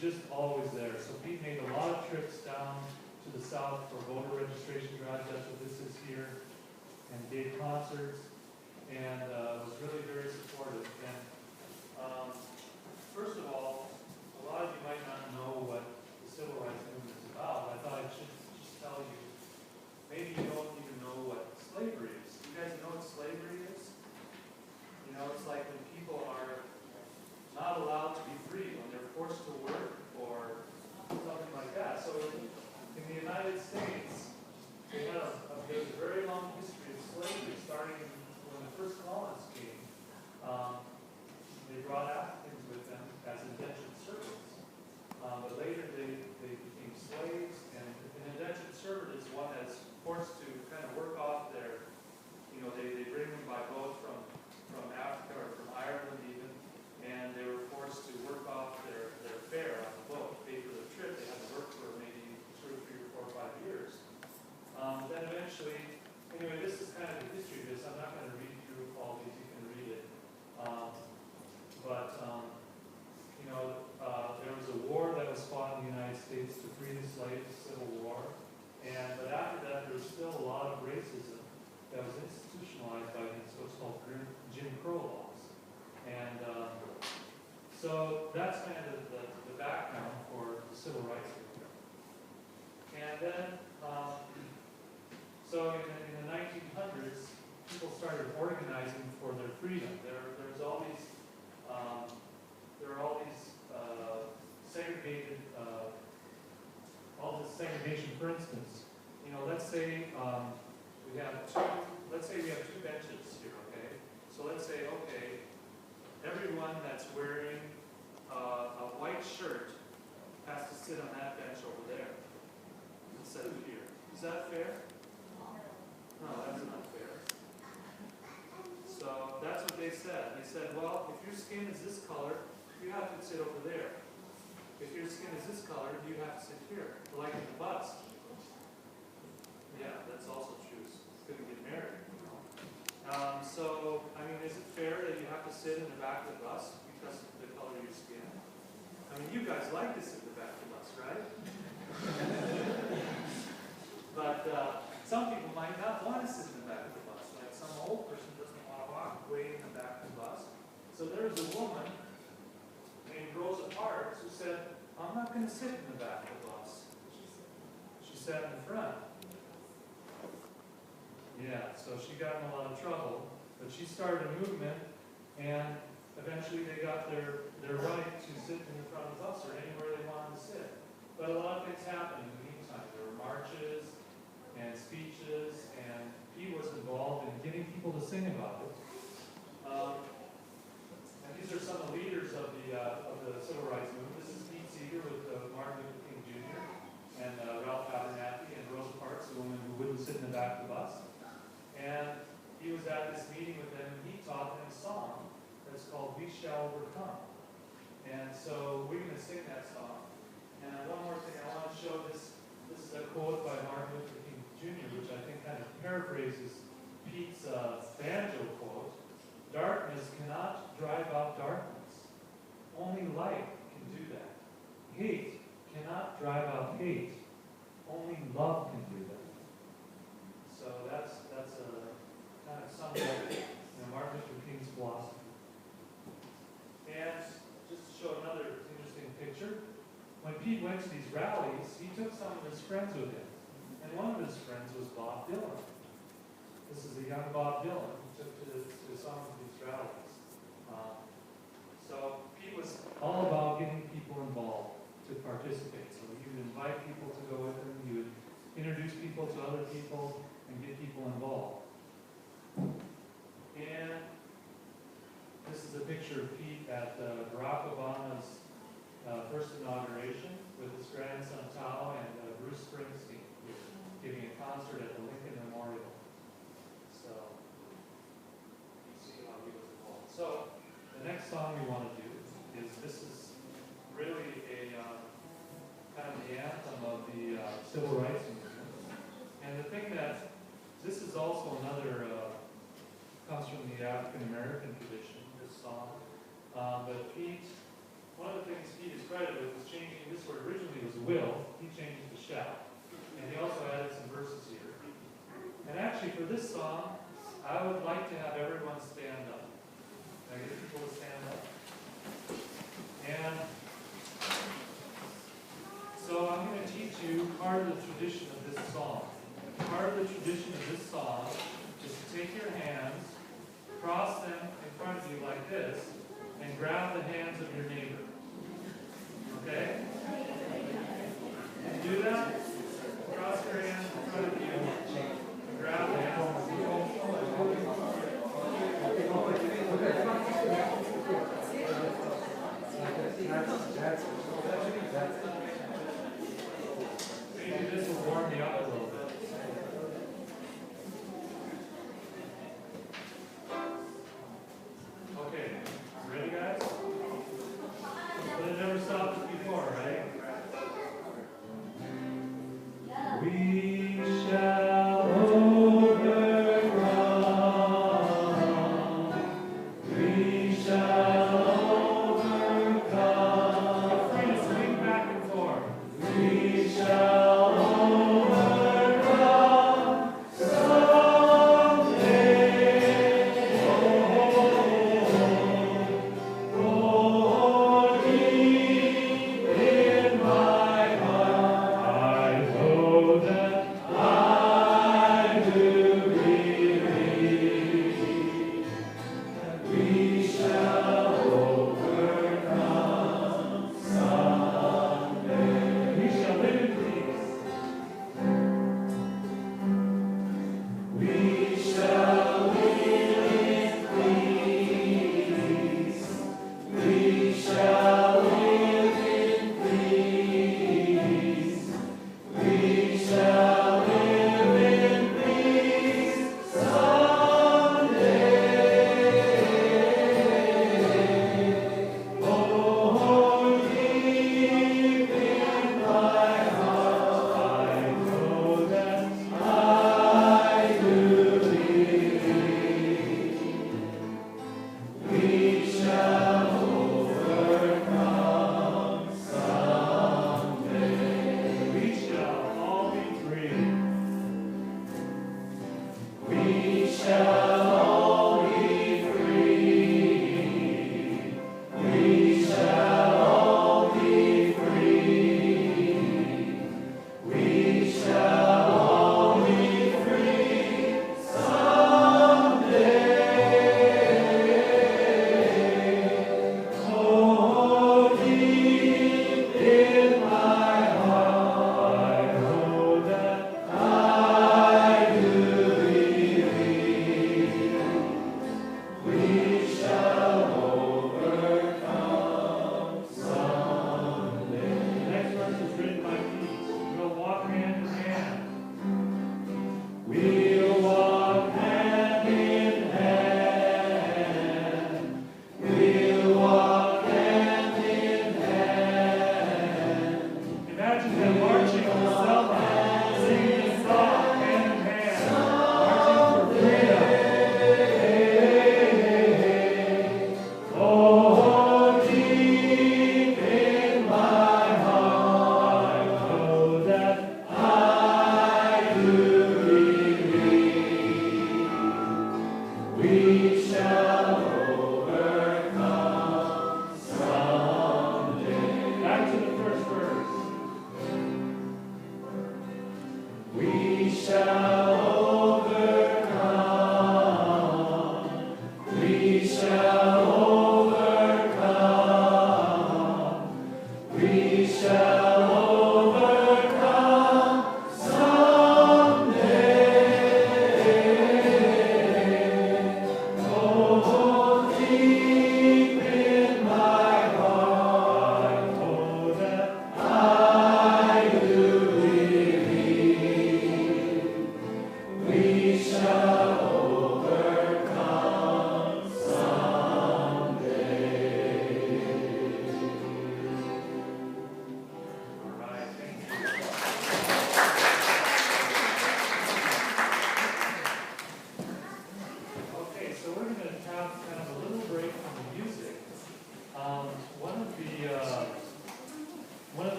just always there. So Pete made a lot of trips down to the south for voter registration drives. That's what this is here. And gave concerts. And was really very supportive. And first of all, a lot of you might not know what the civil rights movement is about. I thought I should just tell you. Maybe you don't even know what slavery is. You guys know what slavery is? You know, it's like when people are not allowed to be free, when they're forced to work or something like that. So in the United States, there's a very long history of slavery, starting when the first colonists came. They brought Africans with them as indentured servants. But later they became slaves, and an indentured servant is one that's forced to kind of work off their, they bring them by boat from Africa or from Ireland even, and they were forced to work off their fare on the boat, pay for the trip. They had to work for maybe 2 or 3 or 4 or 5 years. Then eventually, anyway, this is kind of the history of this. I'm not going to read through all these. You can read it. There was a war that was fought in the United States to free the slaves, the Civil War. But after that, there was still a lot of racism that was institutionalized by these what's called Jim Crow laws. And so that's kind of the background for the Civil Rights Movement. And then, so in the 1900s, people started organizing for their freedom. There's all these, there are all these segregated, all this segregation. For instance, let's say we have two benches here. Okay, so let's say everyone that's wearing a white shirt has to sit on that bench over there instead of here. Is that fair? No, that's not fair. So that's what they said. They said, well, if your skin is this color, you have to sit over there. If your skin is this color, you have to sit here. Like in the bus. Yeah, that's also true. Couldn't get married. So, I mean, is it fair that you have to sit in the back of the bus because of the color of your skin? I mean, you guys like to sit in the back of the bus, right? But some people might not want to sit in the back of the bus. Like some old person doesn't want to walk way in the back of the bus. So there was a woman named Rosa Parks who said, I'm not going to sit in the back of the bus. She sat in the front. Yeah, so she got in a lot of trouble. But she started a movement, and eventually they got their right to sit in the front of the bus or anywhere they wanted to sit. But a lot of things happened in the meantime. There were marches and speeches, and he was involved in getting people to sing about it. And these are some of the leaders of the civil rights movement. This is Pete Seeger with Martin Luther King Jr. and Ralph Abernathy and Rosa Parks, the woman who wouldn't sit in the back of the bus. And he was at this meeting with them, and he taught them a song that's called We Shall Overcome. And so we're going to sing that song. And one more thing, I want to show this. This is a quote by Martin Luther King Jr., which I think kind of paraphrases Pete's banjo quote. Darkness cannot drive out darkness. Only light can do that. Hate cannot drive out hate. Only love can do that. So that's a kind of sums up Martin Luther King's philosophy. And just to show another interesting picture, when Pete went to these rallies, he took some of his friends with him. And one of his friends was Bob Dylan. This is a young Bob Dylan who took to some of these rallies. So Pete was all about getting people involved to participate. So he would invite people to go with him. He would introduce people to other people and get people involved. And this is a picture of Pete at Barack Obama's first inauguration with his grandson Tao and Bruce Springsteen giving a concert at the Lincoln Memorial. So you see how he was involved. So the next song we want to do is, this is really a kind of the anthem of the civil rights movement. And the thing that, this is also another, comes from the African American tradition, this song. But Pete, one of the things Pete is credited credit with is changing this word. Originally it was will. He changed it to shall. And he also added some verses here. And actually for this song, I would like to have everyone stand up. Can I get people to stand up? And so I'm going to teach you part of the tradition of this song. Part of the tradition of this song is to take your hands, cross them in front of you like this, and grab the hands of your neighbor. Okay? Can you do that? Cross your hands in front of you. Grab the hands. Maybe this will warm me up a little bit. Okay, ready guys? But it never stopped us before, right? We shall overcome. We shall overcome. Feel free to swing back and forth. We shall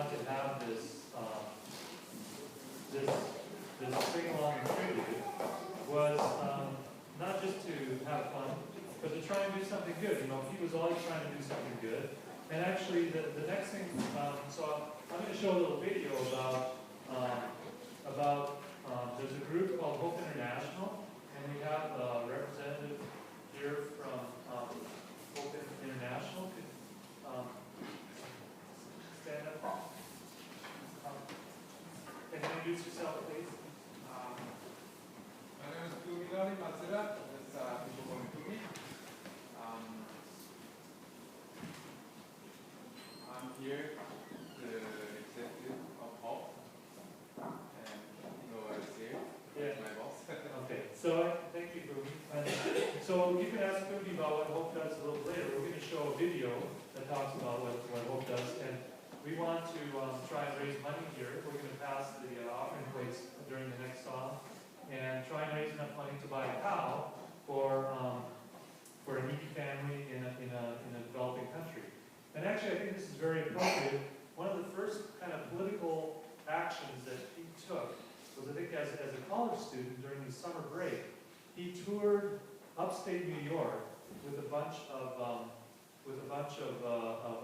wanted to have this sing-along and tribute was not just to have fun, but to try and do something good. You know, he was always trying to do something good. And actually, the next thing, so I'm going to show a little video about there's a group called Hope International, and we have a representative here from Hope International. Could stand up. Can you introduce yourself, please? My name is Kuminori Matsuda. This people call me Kumi. I'm here, the executive of Hope, and Nagoya is here. Yeah. My boss. Okay, so thank you, Kumi. So you can ask Kumi about what Hope does a little later. We're going to show a video that talks about what Hope does, and we want to try and raise money here. We're going to pass the offering plates during the next song, and try and raise enough money to buy a cow for a needy family in a developing country. And actually, I think this is very appropriate. One of the first kind of political actions that he took was, I think, as a college student during the summer break, he toured upstate New York with a bunch of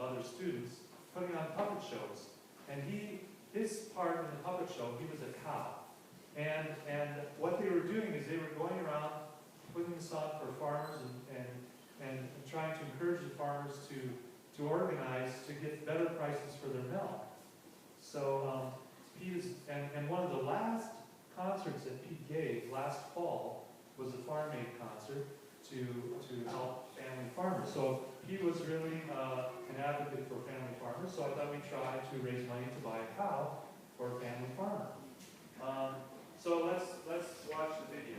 other students, putting on puppet shows. And his part in the puppet show, he was a cow. And what they were doing is they were going around putting this on for farmers and trying to encourage the farmers to organize to get better prices for their milk. So Pete is, and one of the last concerts that Pete gave last fall was a Farm Aid concert to help family farmers. So he was really an advocate for family farmers. So I thought we'd try to raise money to buy a cow for a family farmer. So let's watch the video.